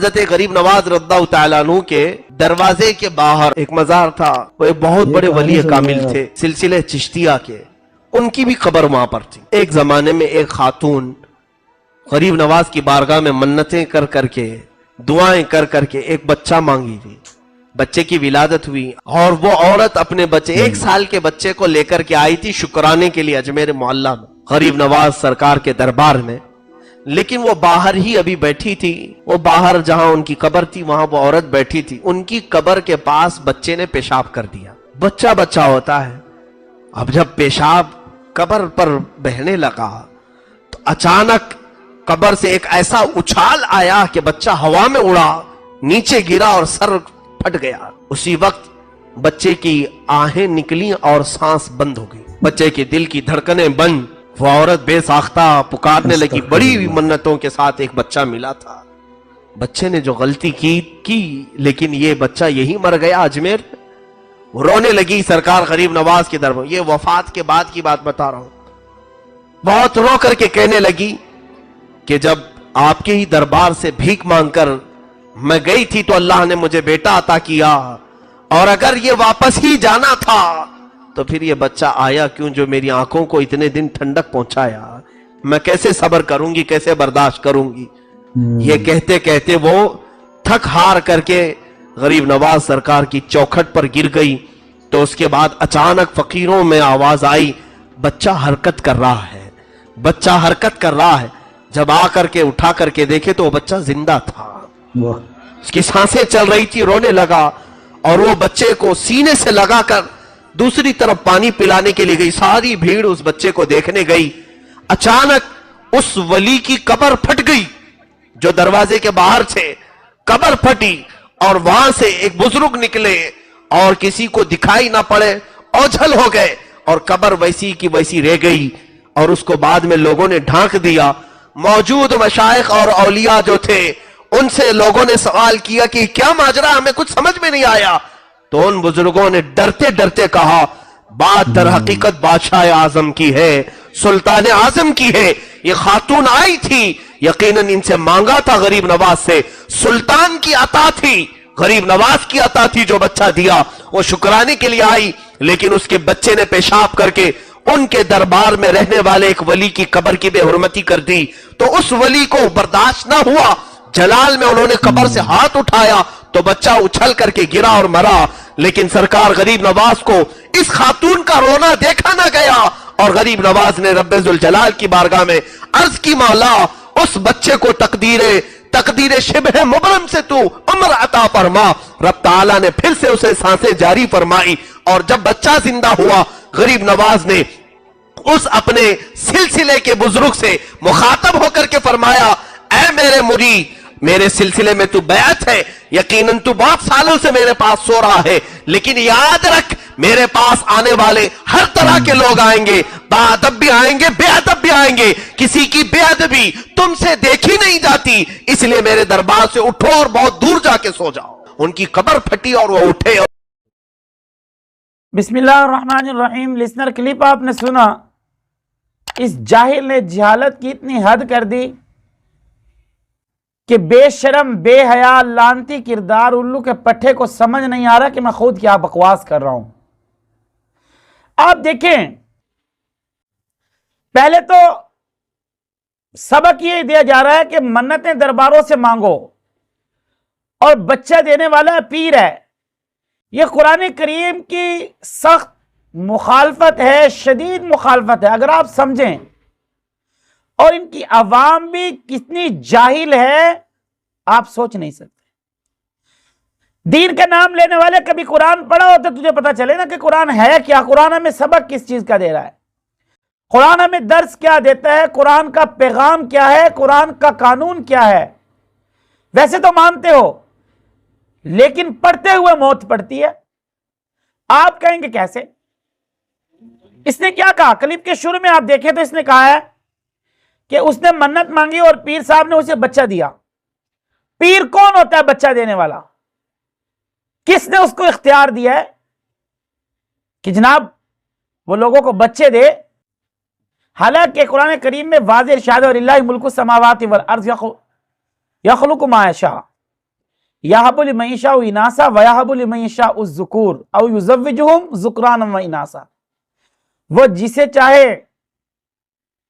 حضرت غریب نواز رضی اللہ تعالیٰ عنہ کے دروازے کے باہر ایک مزار تھا. وہ ایک بہت بڑے ولی کامل تھے سلسلہ چشتیہ کے, ان کی بھی قبر وہاں پر تھی. ایک زمانے میں ایک خاتون غریب نواز کی بارگاہ میں منتیں کر کر کے, دعائیں کر کر کے ایک بچہ مانگی تھی. بچے کی ولادت ہوئی اور وہ عورت اپنے بچے 1 سال کے بچے کو لے کر کے آئی تھی شکرانے کے لیے اجمیر معلیٰ میں غریب نواز سرکار کے دربار میں. لیکن وہ باہر ہی ابھی بیٹھی تھی, وہ باہر جہاں ان کی قبر تھی وہاں وہ عورت بیٹھی تھی. ان کی قبر کے پاس بچے نے پیشاب کر دیا. بچہ بچہ ہوتا ہے. اب جب پیشاب قبر پر بہنے لگا تو اچانک قبر سے ایک ایسا اچھال آیا کہ بچہ ہوا میں اڑا, نیچے گرا اور سر پھٹ گیا. اسی وقت بچے کی آہیں نکلی اور سانس بند ہو گئی. بچے کے دل کی دھڑکنیں بند. وہ عورت بے ساختہ پکارنے لگی. بڑی منتوں کے ساتھ ایک بچہ ملا تھا. بچے نے جو غلطی کی لیکن یہ بچہ یہی مر گیا اجمیر. وہ رونے لگی سرکار غریب نواز کے دربار. یہ وفات کے بعد کی بات بتا رہا ہوں. بہت رو کر کے کہنے لگی کہ جب آپ کے ہی دربار سے بھیک مانگ کر میں گئی تھی تو اللہ نے مجھے بیٹا عطا کیا, اور اگر یہ واپس ہی جانا تھا تو پھر یہ بچہ آیا کیوں جو میری آنکھوں کو اتنے دن ٹھنڈک پہنچایا. میں کیسے صبر کروں گی, کیسے برداشت کروں گی. یہ کہتے کہتے وہ تھک ہار کر کے غریب نواز سرکار کی چوکھٹ پر گر گئی. تو اس کے بعد اچانک فقیروں میں آواز آئی, بچہ حرکت کر رہا ہے, بچہ حرکت کر رہا ہے. جب آ کر کے اٹھا کر کے دیکھے تو وہ بچہ زندہ تھا, اس کی سانسیں چل رہی تھی. رونے لگا اور وہ بچے کو سینے سے لگا کر دوسری طرف پانی پلانے کے لیے گئی. ساری بھیڑ اس بچے کو دیکھنے گئی. اچانک اس ولی کی قبر پھٹ گئی جو دروازے کے باہر تھے. قبر پھٹی اور وہاں سے ایک بزرگ نکلے اور کسی کو دکھائی نہ پڑے, اوجھل ہو گئے اور قبر ویسی کی ویسی رہ گئی. اور اس کو بعد میں لوگوں نے ڈھانک دیا. موجود مشائخ اور اولیاء جو تھے ان سے لوگوں نے سوال کیا کہ کیا ماجرا, ہمیں کچھ سمجھ میں نہیں آیا. تو ان بزرگوں نے ڈرتے ڈرتے کہا بات در حقیقت بادشاہ اعظم کی ہے, سلطان اعظم کی ہے. یہ خاتون آئی تھی, یقیناً ان سے مانگا تھا غریب نواز سے. سلطان کی عطا تھی, غریب نواز کی عطا تھی جو بچہ دیا. وہ شکرانے کے لیے آئی لیکن اس کے بچے نے پیشاب کر کے ان کے دربار میں رہنے والے ایک ولی کی قبر کی بے حرمتی کر دی. تو اس ولی کو برداشت نہ ہوا, جلال میں انہوں نے قبر سے ہاتھ اٹھایا تو بچہ اچھل کر کے گرا اور مرا. لیکن سرکار غریب نواز کو اس خاتون کا رونا دیکھا نہ گیا اور غریب نواز نے رب ذوالجلال کی بارگاہ میں عرض کی, مولا اس بچے کو تقدیر شبہ مبرم سے تو عمر عطا فرما. رب تعالیٰ نے پھر سے اسے سانسیں جاری فرمائی اور جب بچہ زندہ ہوا غریب نواز نے اس اپنے سلسلے کے بزرگ سے مخاطب ہو کر کے فرمایا, اے میرے مرید, میرے سلسلے میں تو بیعت ہے, یقیناً تو بہت سالوں سے میرے پاس سو رہا ہے, لیکن یاد رکھ میرے پاس آنے والے ہر طرح کے لوگ آئیں گے, باادب بھی آئیں گے, بے ادب بھی آئیں گے. کسی کی بے ادبی تم سے دیکھی نہیں جاتی, اس لیے میرے دربار سے اٹھو اور بہت دور جا کے سو جاؤ. ان کی قبر پھٹی اور وہ اٹھے. بسم اللہ الرحمن الرحیم. لسنر کلپ آپ نے سنا, اس جاہل نے جہالت کی اتنی حد کر دی کہ بے شرم, بے حیا, لانتی کردار الو کے پٹھے کو سمجھ نہیں آ رہا کہ میں خود کیا بکواس کر رہا ہوں. آپ دیکھیں, پہلے تو سبق یہ دیا جا رہا ہے کہ منتیں درباروں سے مانگو اور بچہ دینے والا پیر ہے. یہ قرآن کریم کی سخت مخالفت ہے, شدید مخالفت ہے. اگر آپ سمجھیں, اور ان کی عوام بھی کتنی جاہل ہے آپ سوچ نہیں سکتے. دین کا نام لینے والے کبھی قرآن پڑھا ہوتا تجھے پتا چلے نا کہ قرآن ہے کیا, قرآن ہمیں سبق کس چیز کا دے رہا ہے, قرآن ہمیں درس کیا دیتا ہے, قرآن کا پیغام کیا ہے, قرآن کا قانون کیا ہے. ویسے تو مانتے ہو لیکن پڑھتے ہوئے موت پڑتی ہے. آپ کہیں گے کیسے؟ اس نے کیا کہا کلپ کے شروع میں آپ دیکھیں تو اس نے کہا ہے کہ اس نے منت مانگی اور پیر صاحب نے اسے بچہ دیا. پیر کون ہوتا ہے بچہ دینے والا؟ کس نے اس کو اختیار دیا ہے کہ جناب وہ لوگوں کو بچے دے؟ حالانکہ قرآن کریم میں واضح ارشاد ہے وَلِلَّهِ مُلْكُ السَّمَاوَاتِ وَالْأَرْضِ يَخْلُقُ مَا يَشَاءُ. یہب لمن یشاء اناثا ویہب لمن یشاء الذکور او یزوجہم ذکرانا و اناثا، وہ جسے چاہے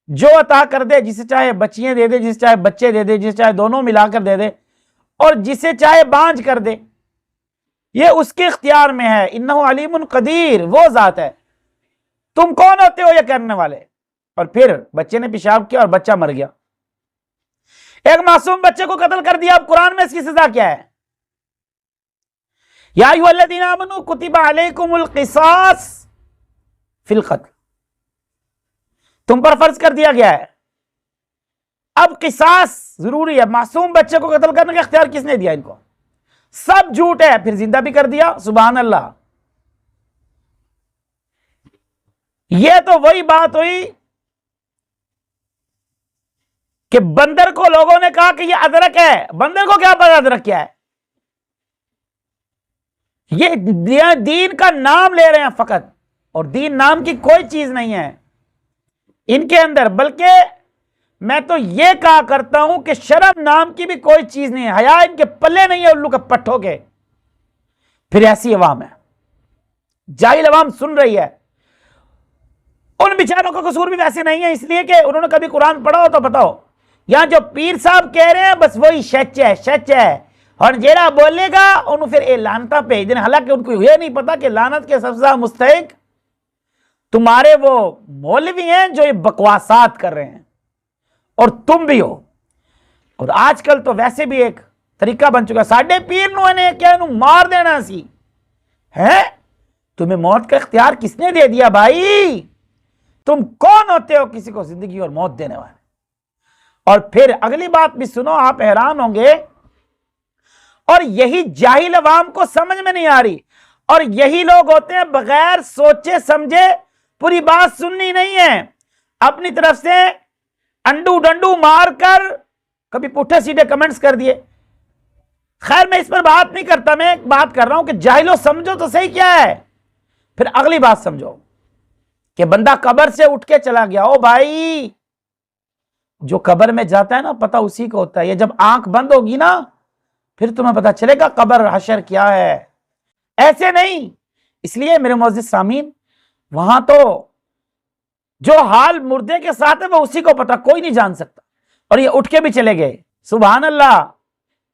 جو عطا کر دے، جسے چاہے بچیاں دے دے، جسے چاہے بچے دے دے، جسے چاہے دونوں ملا کر دے دے، اور جسے چاہے بانجھ کر دے، یہ اس کے اختیار میں ہے۔ انہ علیم قدیر، وہ ذات ہے، تم کون ہوتے ہو یہ کرنے والے؟ اور پھر بچے نے پیشاب کیا اور بچہ مر گیا، ایک معصوم بچے کو قتل کر دیا، اب قرآن میں اس کی سزا کیا ہے؟ یا ایھا الذین آمنوا کتب علیکم القصاص فی القتل، تم پر فرض کر دیا گیا ہے، اب قصاص ضروری ہے۔ معصوم بچے کو قتل کرنے کا اختیار کس نے دیا ان کو؟ سب جھوٹ ہے، پھر زندہ بھی کر دیا، سبحان اللہ۔ یہ تو وہی بات ہوئی کہ بندر کو لوگوں نے کہا کہ یہ ادرک ہے، بندر کو کیا پتا ادرک کیا ہے؟ یہ دین کا نام لے رہے ہیں فقط، اور دین نام کی کوئی چیز نہیں ہے ان کے اندر، بلکہ میں تو یہ کہا کرتا ہوں کہ شرم نام کی بھی کوئی چیز نہیں ہے، حیا ان کے پلے نہیں ہے الو کے پٹھوں کے۔ پھر ایسی عوام ہے، جاہل عوام سن رہی ہے، ان بیچاروں کا قصور بھی ویسے نہیں ہے، اس لیے کہ انہوں نے کبھی قرآن پڑھا ہو تو بتاؤ، یہاں جو پیر صاحب کہہ رہے ہیں بس وہی سچ ہے، سچ ہے، اور جیڑا بولے گا انہوں پھر اے لعنتہ بھیج دیں، حالانکہ ان کو یہ نہیں پتا کہ لعنت کے سب سے زیادہ مستحق تمہارے وہ مولوی ہیں جو یہ بکواسات کر رہے ہیں، اور تم بھی ہو۔ اور آج کل تو ویسے بھی ایک طریقہ بن چکا، ساڈے پیر نو انہیں کیا انہوں مار دینا سی ہے، تمہیں موت کا اختیار کس نے دے دیا بھائی؟ تم کون ہوتے ہو کسی کو زندگی اور موت دینے والے؟ اور پھر اگلی بات بھی سنو، آپ حیران ہوں گے، اور یہی جاہل عوام کو سمجھ میں نہیں آ رہی، اور یہی لوگ ہوتے ہیں بغیر سوچے سمجھے، پوری بات سننی نہیں ہے، اپنی طرف سے انڈو ڈنڈو مار کر کبھی پٹھے سیدھے کمنٹس کر دیے۔ خیر میں اس پر بات نہیں کرتا، میں ایک بات کر رہا ہوں کہ جاہلوں سمجھو تو صحیح کیا ہے، پھر اگلی بات سمجھو کہ بندہ قبر سے اٹھ کے چلا گیا، او بھائی جو قبر میں جاتا ہے نا پتہ اسی کو ہوتا ہے، یہ جب آنکھ بند ہوگی نا پھر تمہیں پتہ چلے گا قبر حشر کیا ہے، ایسے نہیں۔ اس لیے میرے معزز سامعین، وہاں تو جو حال مردے کے ساتھ ہے وہ اسی کو پتہ، کوئی نہیں جان سکتا، اور یہ اٹھ کے بھی چلے گئے، سبحان اللہ،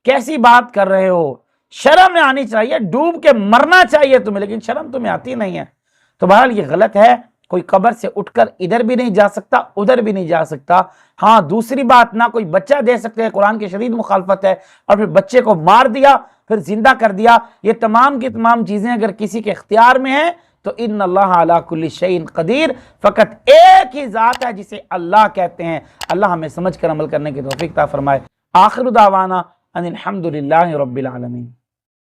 کیسی بات کر رہے ہو، شرم میں آنی چاہیے، ڈوب کے مرنا چاہیے تمہیں، لیکن شرم تمہیں آتی نہیں ہے۔ تو بہرحال یہ غلط ہے، کوئی قبر سے اٹھ کر ادھر بھی نہیں جا سکتا ادھر بھی نہیں جا سکتا۔ ہاں دوسری بات، نہ کوئی بچہ دے سکتے ہیں، قرآن کی شدید مخالفت ہے، اور پھر بچے کو مار دیا پھر زندہ کر دیا، یہ تمام کی تمام چیزیں اگر کسی کے اختیار میں ہیں تو ان اللہ علی کل شیء قدیر، فقط ایک ہی ذات ہے جسے اللہ کہتے ہیں۔ اللہ ہمیں سمجھ کر عمل کرنے کی توفیق عطا فرمائے۔ آخر دعوانا ان الحمد للہ رب العالمین۔